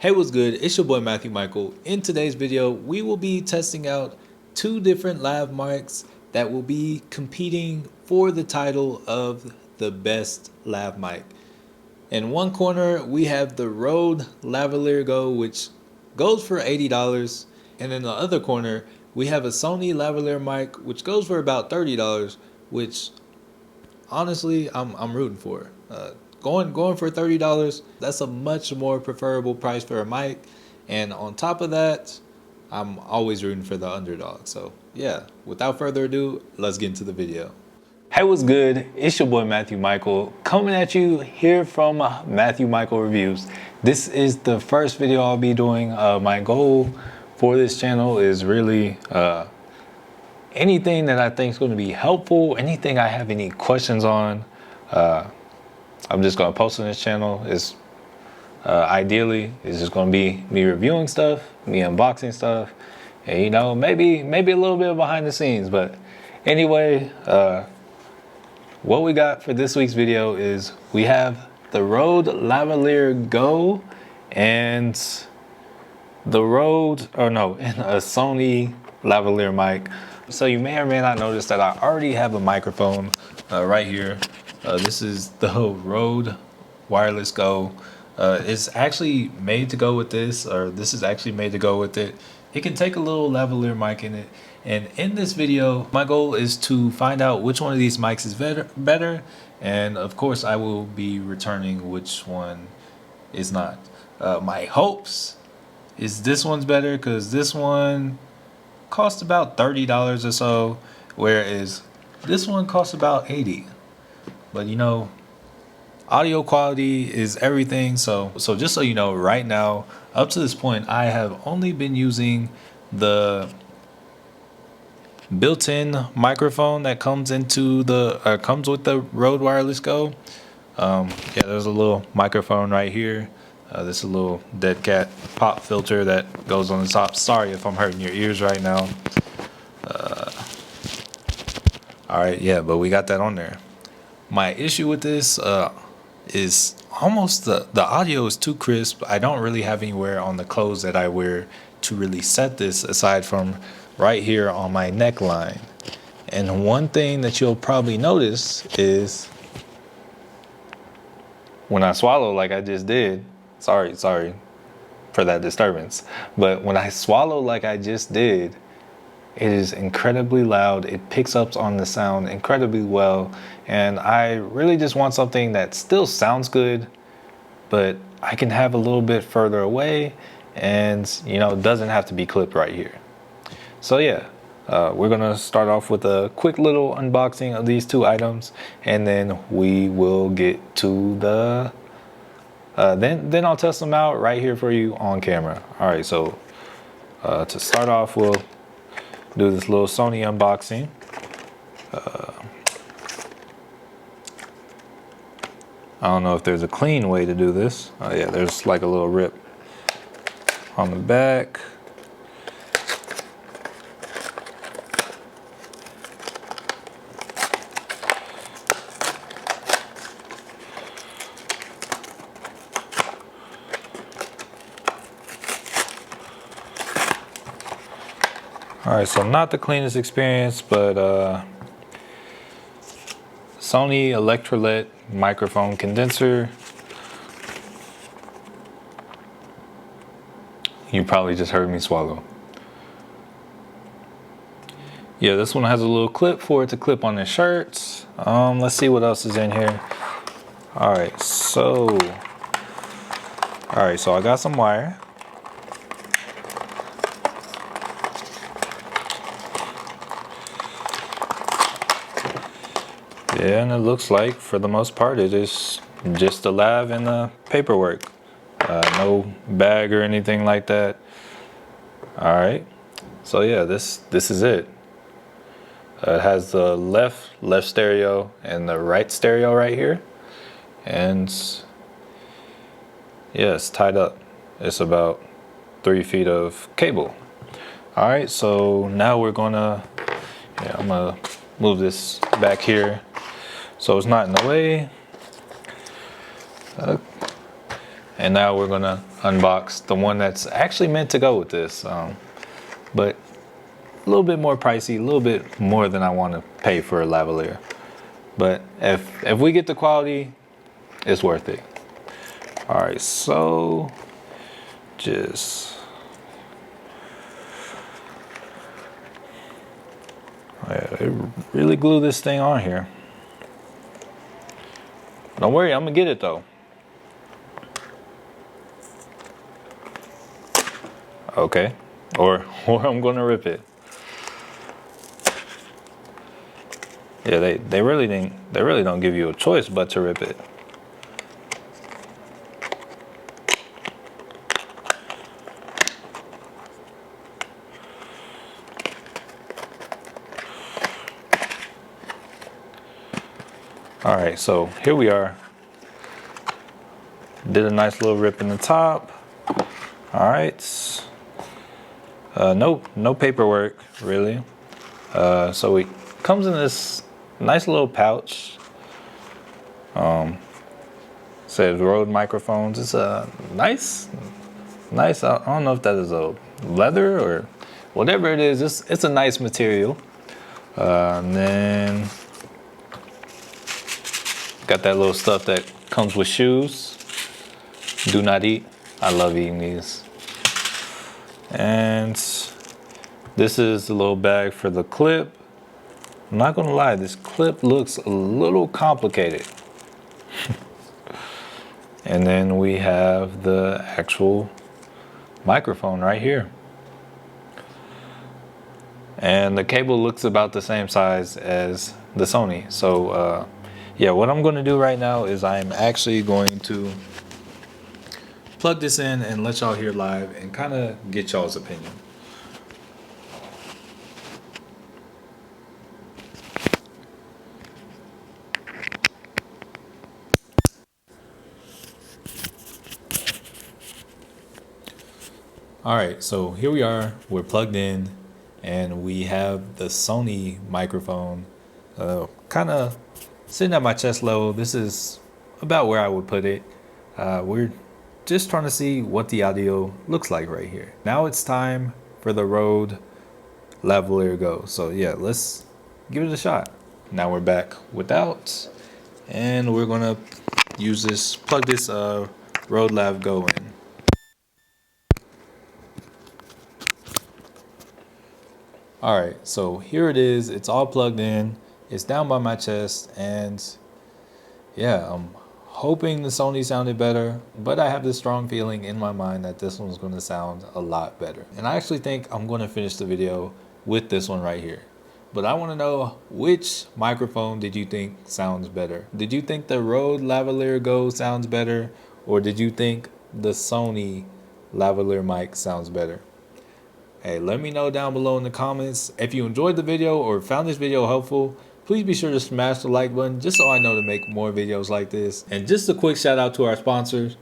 Hey, what's good? It's your boy Matthew Michael. In today's video, we will be testing out two different lav mics that will be competing for the title of the best lav mic. In one corner, we have the Rode Lavalier Go, which goes for $80. And in the other corner, we have a Sony lavalier mic, which goes for about $30, which honestly, I'm rooting for. Going for $30, that's a much more preferable price for a mic. And on top of that, I'm always rooting for the underdog. So yeah, without further ado, let's get into the video. Hey, what's good? It's your boy Matthew Michael coming at you here from Matthew Michael Reviews. This is the first video I'll be doing. My goal for this channel is really anything that I think is going to be helpful, anything I have any questions on, I'm just going to post on this channel. Is ideally it's just going to be me reviewing stuff, me unboxing stuff, and you know, maybe a little bit behind the scenes. But anyway, what we got for this week's video is we have the Rode Lavalier Go and the Rode, and a Sony lavalier mic. So you may or may not notice that I already have a microphone right here. This is the Rode Wireless Go. It's actually made to go with this, or this is actually made to go with it. It can take a little lavalier mic in it. And in this video, my goal is to find out which one of these mics is better. And of course, I will be returning which one is not. My hopes is this one's better, because this one cost about $30 or so, whereas this one costs about $80. But you know, audio quality is everything. So just so you know, right now, up to this point, I have only been using the built-in microphone that comes into the comes with the Rode Wireless Go. Yeah, there's a little microphone right here. This is a little dead cat pop filter that goes on the top. Sorry if I'm hurting your ears right now. All right, yeah, but we got that on there. My issue with this is almost the audio is too crisp. I don't really have anywhere on the clothes that I wear to really set this aside from right here on my neckline. And one thing that you'll probably notice is when I swallow like I just did, sorry for that disturbance, but when I swallow like I just did, it is incredibly loud. It picks up on the sound incredibly well. And I really just want something that still sounds good, but I can have a little bit further away and, you know, doesn't have to be clipped right here. So yeah, we're gonna start off with a quick little unboxing of these two items, and then we will get to the, then I'll test them out right here for you on camera. All right, so to start off, we'll do this little Sony unboxing. I don't know if there's a clean way to do this. Oh yeah, there's like a little rip on the back. All right, so not the cleanest experience, but Sony Electrolet microphone condenser. You probably just heard me swallow. Yeah, this one has a little clip for it to clip on the shirts. Let's see what else is in here. All right, so I got some wire. Yeah, and it looks like for the most part it is just a lav and the paperwork. No bag or anything like that. All right, so yeah, this is it. It has the left stereo and the right stereo right here, and yeah, it's tied up. It's about 3 feet of cable. All right, so now we're gonna, I'm gonna move this back here so it's not in the way. And now we're gonna unbox the one that's actually meant to go with this, but a little bit more pricey, a little bit more than I want to pay for a lavalier. But if we get the quality, it's worth it. All right, so just they really glue this thing on here. Don't worry, I'm gonna get it though. Okay, or I'm gonna rip it. Yeah, they really don't give you a choice but to rip it. All right, so here we are. Did a nice little rip in the top. All right. No paperwork really. So it comes in this nice little pouch. Says Rode microphones. It's a nice. I don't know if that is a leather or whatever it is. It's a nice material. And then got that little stuff that comes with shoes. Do not eat. I love eating these. And this is the little bag for the clip. I'm not gonna lie, this clip looks a little complicated. And then we have the actual microphone right here. And the cable looks about the same size as the Sony. So yeah, what I'm gonna do right now is I'm actually going to plug this in and let y'all hear live and kind of get y'all's opinion. All right, so here we are, we're plugged in and we have the Sony microphone kind of sitting at my chest level. This is about where I would put it. We're just trying to see what the audio looks like right here. Now it's time for the Rode Lavalier Go. So yeah, let's give it a shot. Now we're back without, and we're gonna use this, plug this Rode Lav Go in. All right, so here it is. It's all plugged in. It's down by my chest, and yeah, I'm hoping the Sony sounded better, but I have this strong feeling in my mind that this one's going to sound a lot better. And I actually think I'm going to finish the video with this one right here. But I want to know, which microphone did you think sounds better? Did you think the Rode Lavalier Go sounds better, or did you think the Sony lavalier mic sounds better? Hey, let me know down below in the comments. If you enjoyed the video or found this video helpful, please be sure to smash the like button just so I know to make more videos like this. And just a quick shout out to our sponsors,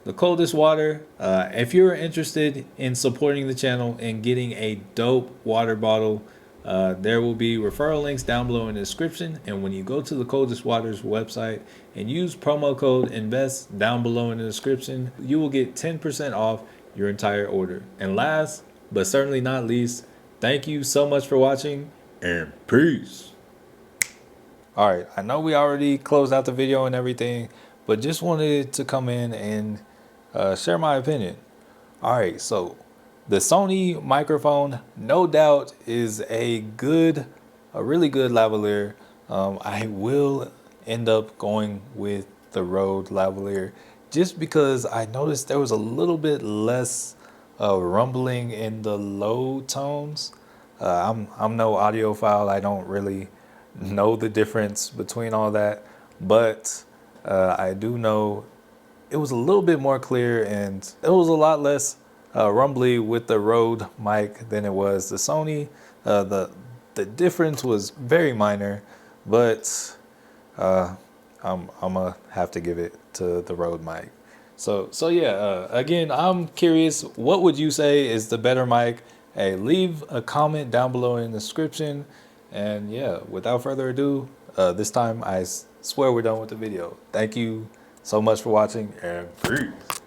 The Coldest Water. If you're interested in supporting the channel and getting a dope water bottle, there will be referral links down below in the description. And when you go to The Coldest Water's website and use promo code INVEST down below in the description, you will get 10% off your entire order. And last but certainly not least, thank you so much for watching, and peace. All right, I know we already closed out the video and everything, but just wanted to come in and share my opinion. All right, so the Sony microphone, no doubt, is a really good lavalier. I will end up going with the Rode lavalier just because I noticed there was a little bit less rumbling in the low tones. I'm no audiophile. I don't really know the difference between all that, but I do know it was a little bit more clear, and it was a lot less rumbly with the Rode mic than it was the Sony. The difference was very minor, but I'm gonna have to give it to the Rode mic. So yeah, again, I'm curious, what would you say is the better mic? Hey, leave a comment down below in the description. And yeah, without further ado, this time I swear we're done with the video. Thank you so much for watching, and peace.